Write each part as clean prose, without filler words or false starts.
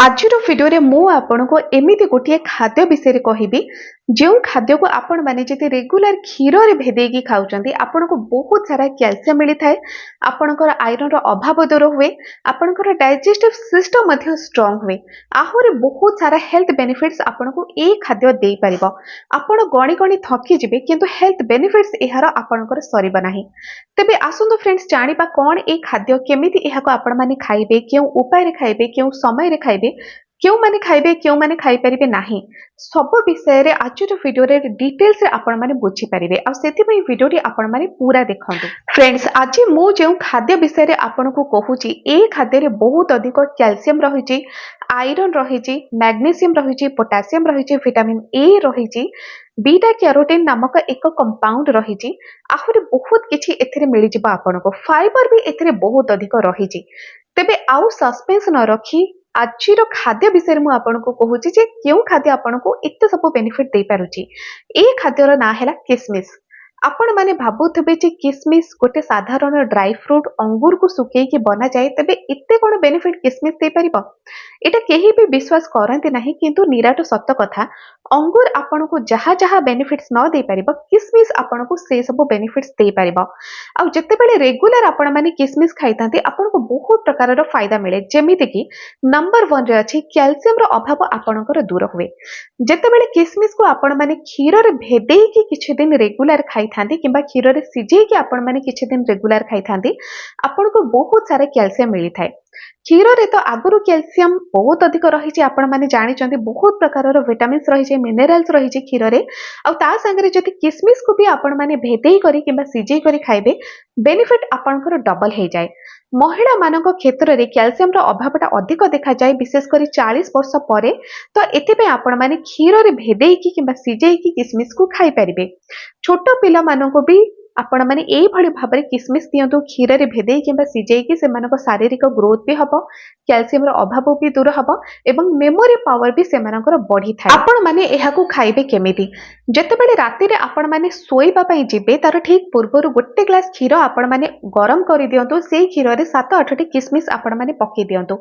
आज भिडियो रे मु आपनको एमिति गोटे खाद्य विषय कहबी जो खाद्य को आपण माने जति रेगुलर क्षीर रे भेदेकी खाउचंती आपनको बहुत सारा कैल्शियम मिली थाए आपनकर आयरन रो अभाव दूर हुए आपनकर डाइजेस्टिव सिस्टम मध्ये स्ट्रांग हुए आहुरे बहुत सारा हेल्थ बेनिफिट्स आपनको ए खाद्य देई परिबो आपण गणी गणी थकी जिबे किंतु हेल्थ बेनिफिट्स एहार आपनकर सरीबा नाही तेबे आसुंदो फ्रेंड्स जानिबा कोन ए खाद्य केमिति एहाको आपण माने खाइबे केउ उपाय रे खाइबे केउ समय रे खाइबे क्यों माने खाइबे क्यों माने खाइ परिबे नाही सब विषय रे आज वीडियो रे डिटेल्स रे आपण माने बुझी परिबे आ सेति पई वीडियो टी आपण माने पूरा देखंतु फ्रेंड्स आज मु जे खाद्य विषय रे आपण को कहूची ए खाद्य रे बहुत अधिक कैल्शियम रहिची आयरन रहिची मैग्नीशियम रहिची पोटेशियम रहिची विटामिन ए रहिची बीटा कैरोटीन नामक एक कंपाउंड रहिची आहुरे बहुत किछि एथिरे मिलि जिबा आपनको फाइबर भी एथिरे बहुत अधिक रहिची तेबे आउ सस्पेंस न रखी आज खाद्य विषय में आपको कहूँ जे क्यों खाद्य आपको एत सब बेनिफिट दे पारुची ए खाद्यर ना है किसमिस आपण माने भाबुथिबे जे किसमिस गोटे साधारण ड्राई फ्रूट अंगूर को सुकेई बना जाए तेबे एते कोन बेनिफिट किसमिस दे परिबो एटा केही भी विश्वास करंती नाही किंतु निराट सत्य कथा अंगूर आपण को जहा जहा बेनिफिट्स न दे परिबो किसमिस आपण को से सब बेनिफिट्स दे परिबो आ जते बेले रेगुलर आपण माने किसमिस खाइतांती आपण को बहुत प्रकार रो फायदा मिले जेमिति कि नंबर 1 रे अछि कैल्शियम रो अभाव आपणकर दूर हुए जते बेले किसमिस को आपण माने क्षीर रे भेदेई कि किछि दिन रेगुलर खाइ थांती किबा क्षीर रे सिजेई कि आपण माने किछि दिन रेगुलर खाइ थांती आपण को बहुत सारा कैल्शियम मिली थाए क्षीर रे तो आगुरु कैल्शियम बहुत अधिक रही आपण माने जानि चंती बहुत प्रकार रो विटामिन्स रही मिनरल्स रही क्षीर रे आ ता संगे जति किसमिस को भी आपण माने भेदेई करी किबा सिजेई करी खाइबे बेनिफिट आपणकर डबल हे जाए महिला मानक क्षेत्र रे कैल्शियम रो अभावटा अधिक देखा जाए विशेष करी 40 वर्ष परे तो एथिपे आपण माने क्षीर रे भेदेई कि किबा सिजेई कि किसमिस को खाइ परिबे छोट पिला मानको भी आपण माने एई भली भाबरे किसमिस दियंतु क्षीर रे भेदेई किबा सिजेई कि सेमानको शारीरिक ग्रोथ भी हबो कैल्शियम रो अभाव भी दूर हबो एवं मेमोरी पावर भी सेमानकर बढ़ी थाए आपण माने एहाकू खाइबे केमिति जते बेले राती रे आपण माने सोइबा पई जिबे तार ठीक पूर्वरु गोटे ग्लास क्षीर आपण माने गरम करि दियंतु सेई क्षीर रे 7-8 टी किसमिस आपण माने पक्की दियंतु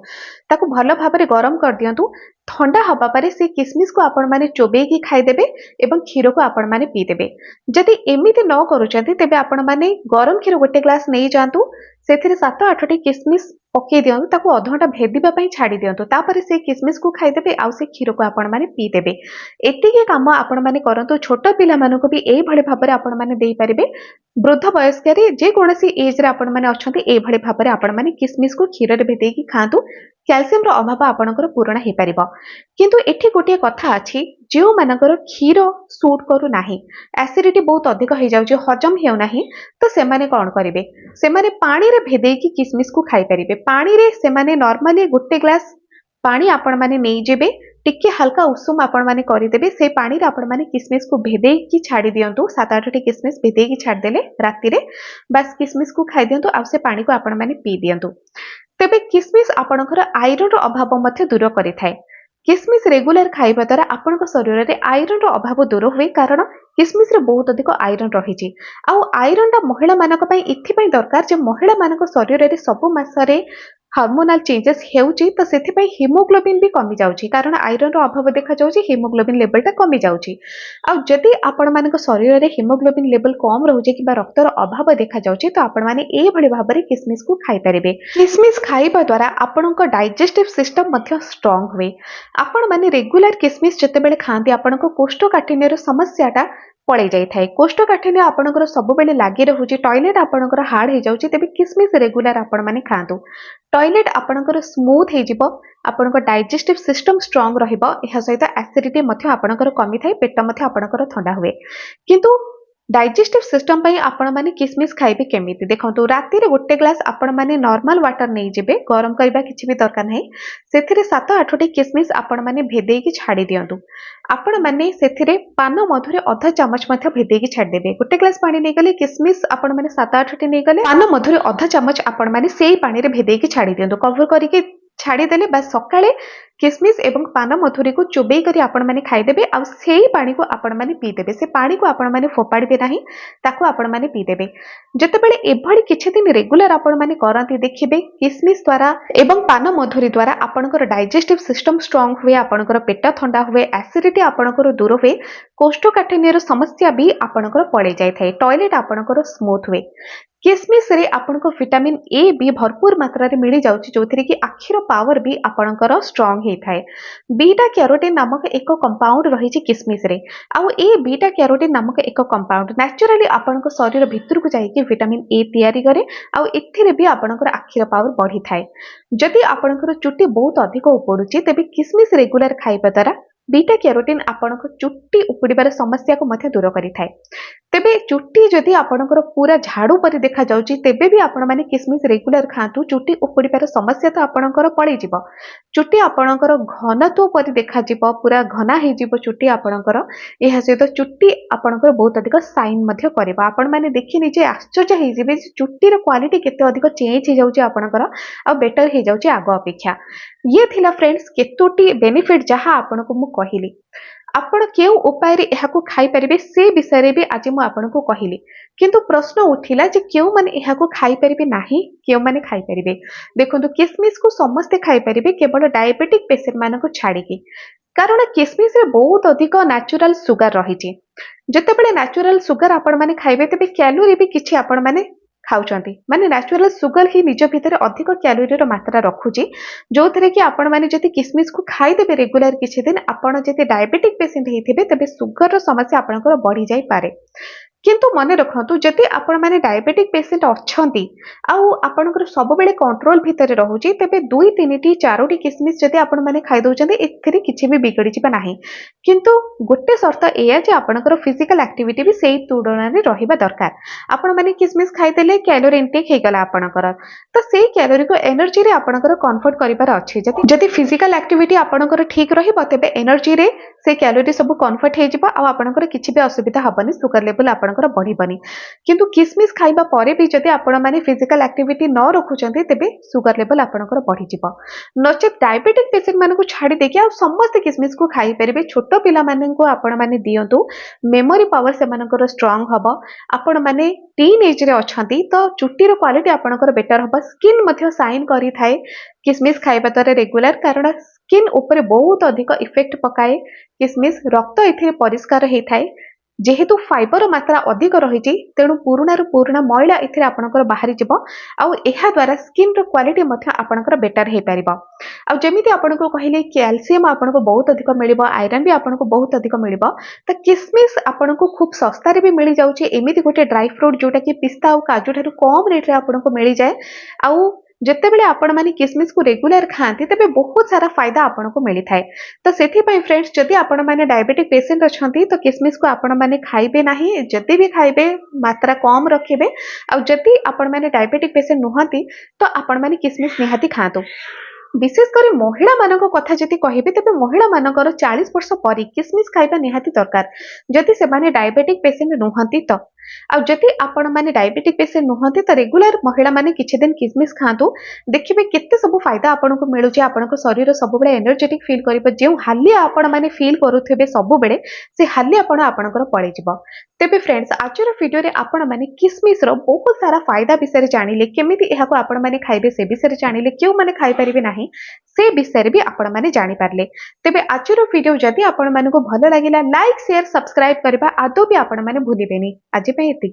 ताकू भलो भाबरे गरम कर दियंतु ठंडा हवा पारे से किसमिस को आपण माने चोबे की खाइ देबे एवं क्षीर को आपण माने पी देबे जदि एमिति न करूचंती तेबे आपण माने गरम क्षीर गोटे ग्लास नै जांतु सेथिरे 7-8 टी किसमिस पक्की दियंतु ताकू अध घंटा भेदिबा पई छाडी दियंतु तापरे से किसमिस को खाइ देबे आ से क्षीर को आपण माने पी देबे एतिके काम आपण माने करंतु छोट पिला मानको भी एई भले भाबरे आपण माने देई परिबे वृद्ध वयस्करी जे कोनसी एज रे आपण माने अछंती एई भले भाबरे आपण माने किसमिस को क्षीर रे भेदेई कि खांतु कैल्शियम रो अभाव आपणकर पूर्ण हे परिबो किंतु एठी गोटे कथा अछि जेउ मानकर क्षीर सूट करू नाही एसिडिटी बहुत अधिक हो जाउ जे हजम हेउ नाही तो से माने कोन करिवे से माने पानी रे भेदेई कि किसमिस को खाइ परिबे पानी रे से माने नॉर्मली गोटे ग्लास पानी आपण माने नै जेबे टिके हल्का उषुम आपण माने करि देबे से पानी रे आपण माने किसमिस को भेदेई कि छाडी दियंतु 7-8 टी किसमिस भेदेई कि छाड देले राती रे बस किसमिस को खाइ दियंतु आ से पानी को आपण माने पी दियंतु तेबे किसमिस आपणकर आयरन रो अभाव मध्ये दूर करि थाए किसमिस रेगुलर खाइबा द्वारा आपणक शरीर रे आयरन रो अभाव दूर हुए कारण किसमिस रे बहुत अधिक आयरन रहिछि आ आयरन दा महिला मानक पई इथि पई दरकार जे महिला मानक शरीर रे सब मासरे हार्मोनल चेंजेस हेउची तो सेथि पई हीमोग्लोबिन भी कमी जाउची कारण आयरन रो अभाव देखा जाउची हीमोग्लोबिन लेवल ता कमी जाउची आ जदि आपण मानक शरीर रे हीमोग्लोबिन लेवल कम रहउची किबा रक्त रो अभाव देखा जाउची तो आपण माने ए भली भाबरे किसमिस को खाइ परिबे किसमिस खाइबा द्वारा आपणक डाइजेस्टिव सिस्टम मध्ये स्ट्रांग हुए आपण माने रेगुलर किसमिस जते बेले खांती आपणक कोष्ठकाठिन्य रो समस्याटा पड़े जाई थाए कोष्ठकाठिन्य आपणकर सब बेले लागि रहउची टॉयलेट आपणकर हार्ड हे जाउची तेबे किसमिस रेगुलर आपण माने खांतु टॉयलेट आपणकर स्मूथ हे जिवो आपणकर डाइजेस्टिव सिस्टम स्ट्रांग रहिबो एहा सहित एसिडिटी मध्ये आपणकर कमी थाए पेट मध्ये आपणकर ठंडा हुए किंतु डाइजेस्टिव सिस्टम पई आपण माने किसमिस खाइबे केमिति देखंतु राती रे गोटे ग्लास आपण माने नॉर्मल वाटर नै जेबे गरम करबा किछि भी दरकार नै सेथिरे 7-8 टी किसमिस आपण माने भेदेई कि छाडी दियंतु आपण माने सेथिरे पान मधुरे आधा चम्मच मध्ये भेदेई कि छाडी देबे गोटे ग्लास पानी नै गले किसमिस आपण माने 7-8 टी नै गले पान मधुरे आधा चम्मच आपण माने सेई पानी रे भेदेई कि छाडी दियंतु कवर करिके छाड़ी देले बस सकाळे किसमिस एवं पान मधुरी को चोबई करी आपण माने खाइदेबे आ सेही पानी को आपण माने पीदेबे से पानी को आपण माने फोपाड़बे नाही ताको आपण माने पीदेबे जेतेबेले एभली किछि दिन रेगुलर आपण माने करंती देखिबे किसमिस द्वारा एवं पान मधुरी द्वारा आपणकर डाइजेस्टिव सिस्टम स्ट्रांग हुए आपणकर पेट ठंडा हुए एसिडिटी आपणकर दूर हुए कोष्ठकाठिन्यर समस्या भी आपणकर पड़े जाय थाए टॉयलेट आपणकर स्मूथ हुए किसमिस रे आपनको विटामिन ए बी भरपूर मात्रा रे मिली जाउची जोथिरे कि आखिर पावर भी आपणकर स्ट्रांग हे थाए बीटा कैरोटीन नामक एक कंपाउंड रही किसमिस रे आउ ए बीटा कैरोटीन नामक एक कंपाउंड नेचुरली आपणको शरीर भितर को जाई कि विटामिन ए तैयारी करे आउ एथिरे भी आपणकर आखिर पावर बढ़ी थाए जदि आपणकर चुट्टी बहुत अधिक उपड़ुची तेबे किसमिस रेगुलर खाइबा द्वारा बीटा कैरोटीन आपणको चुट्टी उपुड़िबार समस्या को मध्य दूर करि थाए तेबे चुट्टी जदि आपणकर पूरा झाड़ू परि देखा जाउची तेबे भी आपण माने किसमिस रेगुलर खातु चुट्टी उपुड़िबार समस्या तो आपणकर पड़े जिवो चुट्टी आपणकर घनत्व परि देखा जिवो पूरा घना हे जिवो चुट्टी आपणकर एहा सहित चुट्टी आपणकर बहुत अधिक साइन मध्य करबा आपण माने देखि निजे आश्चर्य हे जिवे चुट्टीर क्वालिटी केते अधिक चेंज हे जाउची आपणकर आ बेटर हे जाउची आगो अपेक्षा ये थिला फ्रेंड्स केतोटी बेनिफिट जहा आपनको मु कहिली आपण केउ उपाय रे एहाकू खाई परिबे से विषय रे भी आज मु आपनको कहिली किंतु प्रश्न उठिला जे केउ माने एहाकू खाई परिबे नाही केउ माने खाई परिबे देखंतु किसमिस को समस्त खाई परिबे केवल डायबिटिक पेशेंट मानको छाडी के कारण किसमिस रे बहुत अधिक नेचुरल सुगर रही जेतेबेले नेचुरल सुगर आपण माने खाइबे तेबे कैलोरी भी किछि आपण माने खाउचंती माने नेचुरल सुगर ही निज भितर अधिक कैलोरी रो मात्रा रखुची जो थरे कि आपण माने जति किसमिस को खाई देबे रेगुलर किछि दिन आपण जति डायबिटिक पेशेंट हेथिबे तबे सुगर रो समस्या आपनकर बढ़ी जाई पारे किंतु मने रखंतु जति आपण माने डायबिटिक पेशेंट अछंती आउ आपनकर सब बेले कंट्रोल भितर रहउची तबे 2-3टी 4टी किसमिस जति आपण माने खाइ दउचंदी एथिरे किछि भी बिगड़ी जिबा नाही किंतु गोटे शर्त एया जे आपनकर फिजिकल एक्टिविटी भी सेही तुलना रे रहिबा दरकार आपण माने किसमिस खाइ देले कैलोरी इनटेक हे गला आपनकर त सेही कैलोरी को एनर्जी रे आपनकर कन्वर्ट करिबार अछि जति फिजिकल एक्टिविटी आपनकर ठीक रहिबो तबे एनर्जी रे से कैलोरी सब कन्वर्ट हे जिवो आ आपनकर किछि भी असुविधा हबनी सुगर लेवल आपनकर बढ़िबनी किंतु किसमिस खाइबा परे भी जदि आपण माने फिजिकल एक्टिविटी न रखुचंती तेबे सुगर लेवल आपनकर बढ़ी जिवो नचेत डायबिटिक पेशेंट मानको छाडी देके आ समस्त किसमिस को खाइ परिबे छोटो पिला माननको आपण माने दियंतु मेमोरी पावर से मानकर स्ट्रांग हबो आपण माने टीन एज रे अछंती तो चुट्टी रो क्वालिटी आपनकर बेटर हबो स्किन मध्य साइन करी थाए किसमिस खाइबा द्वारा रेगुलर कारण स्किन ऊपर बहुत अधिक इफेक्ट पकाए किसमिस रक्त एथिरे परिष्कार हे थाए जेहेतु फाइबर मात्रा अधिक रही तेणु पुरुणा मैला एथिरे आपनकर बाहरी जिवो आउ एहा द्वारा स्किन रो क्वालिटी मध्य आपनकर बेटर हे परिबो आउ जेमिति आपनको कहिले कैल्शियम आपनको बहुत अधिक मिलिबो आयरन भी आपनको बहुत अधिक मिलिबो त किसमिस आपनको खूब सस्ता रे भी मिली जाउची एमिति गोटे ड्राई फ्रूट जोटा कि पिस्ता आउ काजू ठारू कम रेट रे आपनको मिली जाए आउ जेतेबेले आपण माने किसमिस को रेगुलर खाती तेबे बहुत सारा फायदा आपनको मिली थाए तो सेथि पई फ्रेंड्स जदि आपण माने डायबिटिक पेशेंट अछंती तो किसमिस को आपण माने खाइबे नाही जदि भी खाइबे मात्रा कम रखिबे आ जदि आपण माने डायबिटिक पेशेंट नुहंती तो आपण माने किसमिस निहाती खातो विशेषकर महिला मानक कथा जति कहिबे तबे महिला मानकर 40 वर्ष परी किसमिस खाइबा निहाती दरकार जदि से माने डायबिटिक पेशेंट नुहंती तो आ जदि आपण माने डायबिटिक पेशेंट नुहंती तो रेगुलर महिला माने किछि दिन किसमिस खातु देखिबे केते सब फायदा आपनको मिलुची आपनको शरीर सब बेले एनर्जेटिक फील करिबो जे हालिया आपण माने फील करूथिबे सब बेले से हालिया आपण आपनकर पळै जिवो तेबे फ्रेंड्स आजर वीडियो रे आपण माने किसमिस रो बहुत सारा फायदा विषय जानिले केमिति एहाको आपण माने खाइबे से विषय जानिले केउ माने खाइ परिबे नाही से विषय भी आपण माने जानि पारले तेबे आजर वीडियो जदि आपण मानको भलो लागिला लाइक शेयर सब्सक्राइब करबा आदो भी आपण माने भूलिबेनी आज पे एतिकी।